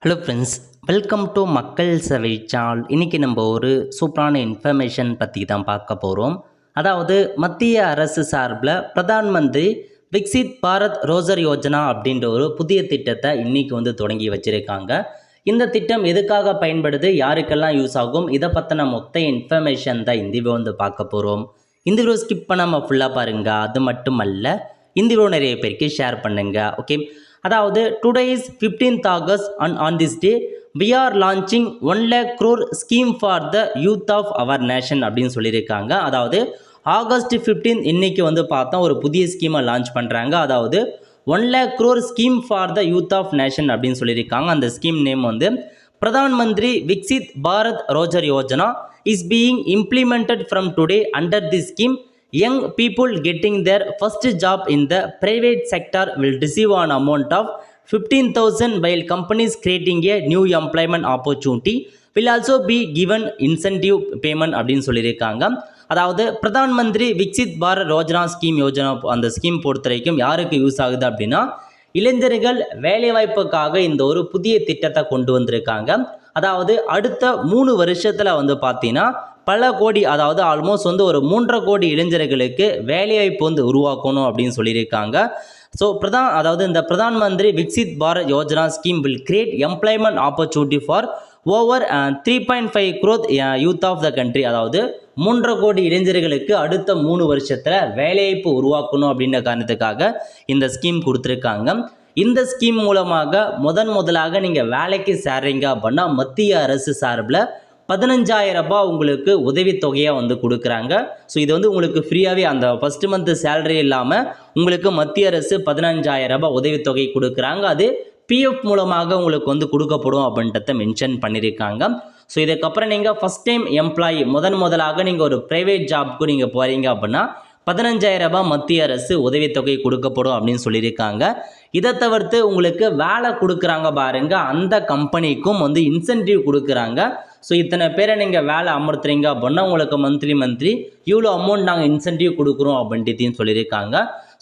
Hello friends, welcome to மக்கள் சேவை channel. இன்றைக்கி நம்ம ஒரு சூப்பரான இன்ஃபர்மேஷன் பற்றி தான் பார்க்க போகிறோம். அதாவது மத்திய அரசு சார்பில் பிரதான் மந்திரி விக்சித் பாரத் ரோஜர் யோஜனா அப்படின்ற ஒரு புதிய திட்டத்தை இன்றைக்கி தொடங்கி வச்சுருக்காங்க. இந்த திட்டம் எதுக்காக பயன்படுது, யாருக்கெல்லாம் யூஸ் ஆகும், இதை பற்றின மொத்த இன்ஃபர்மேஷன் தான் இந்த வீடியோ பார்க்க போகிறோம். இந்த வீடியோ ஸ்கிப் பண்ணாமல் ஃபுல்லாக பாருங்கள். அது மட்டும் அல்ல, இந்த வீடியோ நிறைய பேருக்கு ஷேர் பண்ணுங்கள். ஓகே, அதாவது today is 15th August and on this day we are launching 1 lakh crore scheme for the youth of our nation அப்படின்னு சொல்லியிருக்காங்க. அதாவது ஆகஸ்ட் 15 இன்னைக்கு பார்த்தா ஒரு புதிய ஸ்கீமை லான்ச் பண்ணுறாங்க. அதாவது 1 lakh crore scheme for the youth of nation அப்படின்னு சொல்லியிருக்காங்க. அந்த scheme name Pradhan Mantri Viksit Bharat Rozgar Yojana is being implemented from today. Under the scheme, young people getting their first job in the private sector will receive an amount of 15,000 while companies creating a new employment opportunity will also be given incentive payment அப்படின்னு சொல்லியிருக்காங்க. அதாவது பிரதான் மந்திரி விக்சித் பாரத் ரோஜனா யோஜனா அந்த scheme பொறுத்த வரைக்கும் யாருக்கு use ஆகுது அப்படின்னா, இளைஞர்கள் வேலைவாய்ப்புக்காக இந்த ஒரு புதிய திட்டத்தை கொண்டு வந்திருக்காங்க. அதாவது அடுத்த 3 வருஷத்தில் பார்த்தீங்கன்னா பல கோடி, அதாவது ஆல்மோஸ்ட் ஒரு 3.5 கோடி இளைஞர்களுக்கு வேலைவாய்ப்பு உருவாக்கணும் அப்படின்னு சொல்லியிருக்காங்க. ஸோ அதாவது இந்த Pradhan Mantri Viksit Bharat Yojana scheme will create employment opportunity for over 3.5 crore youth of the country. அதாவது 3.5 கோடி இளைஞர்களுக்கு அடுத்த 3 வருஷத்தில் வேலைவாய்ப்பு உருவாக்கணும் அப்படின்ற காரணத்துக்காக இந்த ஸ்கீம் கொடுத்துருக்காங்க. இந்த ஸ்கீம் மூலமாக முதலாக நீங்கள் வேலைக்கு சேர்றீங்க அப்படின்னா மத்திய அரசு சார்பில் 15,000 ரூபாய் உங்களுக்கு உதவித்தொகையாக கொடுக்குறாங்க. ஸோ இது உங்களுக்கு ஃப்ரீயாகவே, அந்த ஃபஸ்ட்டு மந்த் சேலரி இல்லாமல் உங்களுக்கு மத்திய அரசு 15,000 ரூபாய் உதவித்தொகை கொடுக்குறாங்க. அது பிஎஃப் மூலமாக உங்களுக்கு கொடுக்கப்படும் அப்படின்றத மென்ஷன் பண்ணியிருக்காங்க. ஸோ இதுக்கப்புறம் நீங்கள் ஃபஸ்ட் டைம் எம்ப்ளாயி முதலாக நீங்கள் ஒரு ப்ரைவேட் ஜாப்க்கு நீங்கள் போகிறீங்க அப்படின்னா 15,000 ரூபாய் மத்திய அரசு உதவித்தொகை கொடுக்கப்படும் அப்படின்னு சொல்லியிருக்காங்க. இதை தவிர்த்து உங்களுக்கு வேலை கொடுக்குறாங்க பாருங்க, அந்த கம்பெனிக்கும் இன்சென்டிவ் கொடுக்குறாங்க. ஸோ இத்தனை பேரை நீங்கள் வேலை அமர்த்துறீங்க அப்படின்னா உங்களுக்கு மந்த்லி இவ்வளோ அமௌண்ட் நாங்கள் இன்சென்டிவ் கொடுக்குறோம் அப்படின்ட்டு சொல்லியிருக்காங்க.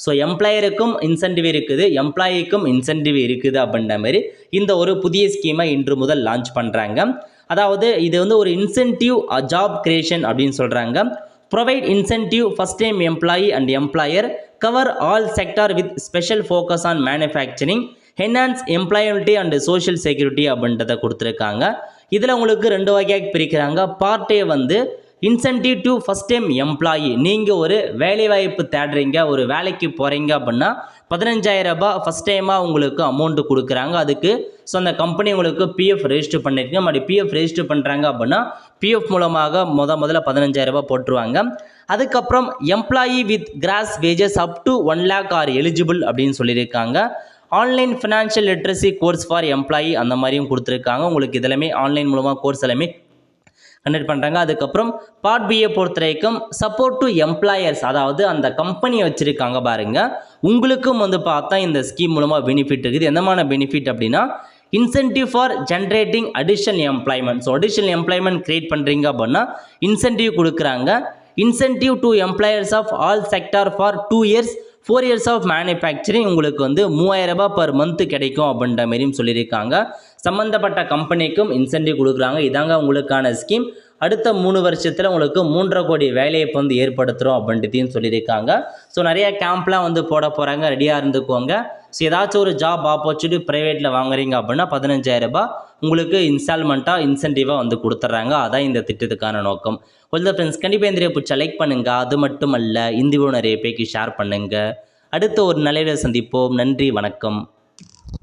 ஸோ எம்ப்ளாயருக்கும் இன்சென்டிவ் இருக்குது, எம்ப்ளாயிக்கும் இன்சென்டிவ் இருக்குது அப்படின்ற மாதிரி இந்த ஒரு புதிய ஸ்கீமை இன்று முதல் லான்ச் பண்ணுறாங்க. அதாவது இது ஒரு இன்சென்டிவ் ஜாப் கிரியேஷன் அப்படின்னு சொல்கிறாங்க. Provide incentive first time employee and employer, cover all sector with special focus on manufacturing, enhance employability and social security அப்படின்றத கொடுத்துருக்காங்க. இதில் உங்களுக்கு 2 வகையாக பிரிக்கிறாங்க. Part A incentive to first time employee. நீங்கள் ஒரு வேலைவாய்ப்பு தேடுறீங்க, ஒரு வேலைக்கு போகிறீங்க அப்படின்னா 15,000 ரூபாய் ஃபஸ்ட் டைமாக உங்களுக்கு அமௌண்ட்டு கொடுக்குறாங்க. அதுக்கு ஸோ அந்த கம்பெனி உங்களுக்கு பிஎஃப் ரெஜிஸ்டர் பண்ணியிருக்கீங்க. அப்படி பிஎஃப் ரெஜிஸ்டர் பண்ணுறாங்க அப்படின்னா பிஎஃப் மூலமாக முதல்ல 15,000 ரூபாய் போட்டுருவாங்க. அதுக்கப்புறம் employee with cross wages up to 1 lakh are eligible அப்படின்னு சொல்லியிருக்காங்க. Online financial literacy course for employee அந்த மாதிரியும் கொடுத்துருக்காங்க. உங்களுக்கு இதெல்லாமே ஆன்லைன் மூலமாக கோர்ஸ் எல்லாமே கண்டக்ட் பண்ணுறாங்க. அதுக்கப்புறம் பார்ட் பிஏ பொறுத்த வரைக்கும் சப்போர்ட் டு எம்ப்ளாயர்ஸ், அதாவது அந்த கம்பெனி வச்சுருக்காங்க பாருங்கள், உங்களுக்கும் பார்த்தா இந்த ஸ்கீம் மூலமாக பெனிஃபிட் இருக்குது. எந்தமான பெனிஃபிட் அப்படின்னா, incentive for generating additional employment. So additional employment create பண்ணுறீங்க அப்படின்னா இன்சென்டிவ் கொடுக்குறாங்க. Incentive to employers of all sector for 2 years, 4 years of manufacturing உங்களுக்கு 3,000 ரூபாய் பர் மந்த் கிடைக்கும் அப்படின்ற மாரியும் சொல்லியிருக்காங்க. சம்மந்தப்பட்ட கம்பெனிக்கும் இன்சென்டிவ் கொடுக்குறாங்க. இதாங்க உங்களுக்கான ஸ்கீம். அடுத்த 3 வருஷத்தில் உங்களுக்கு 3.5 கோடி வேலையை ஏற்படுத்துகிறோம் அப்படின்றதையும் சொல்லியிருக்காங்க. ஸோ நிறைய கேம்ப்லாம் போட போகிறாங்க, ரெடியாக இருந்துக்கோங்க. ஸோ ஏதாச்சும் ஒரு ஜாப் ஆப்பர்ச்சுனிட்டி ப்ரைவேட்டில் வாங்குறீங்க அப்படின்னா 15,000 ரூபாய் உங்களுக்கு இன்ஸ்டால்மெண்ட்டாக இன்சென்டிவாக கொடுத்துட்றாங்க. அதான் இந்த திட்டத்துக்கான நோக்கம். கொஞ்சம் ஃப்ரெண்ட்ஸ், கண்டிப்பாக இந்த பிடிச்சா லைக் பண்ணுங்கள். அது மட்டும் அல்ல, இந்த வீடியோ நிறைய பேருக்கு ஷேர் பண்ணுங்கள். அடுத்த ஒரு நல்ல சந்திப்போம். நன்றி, வணக்கம்.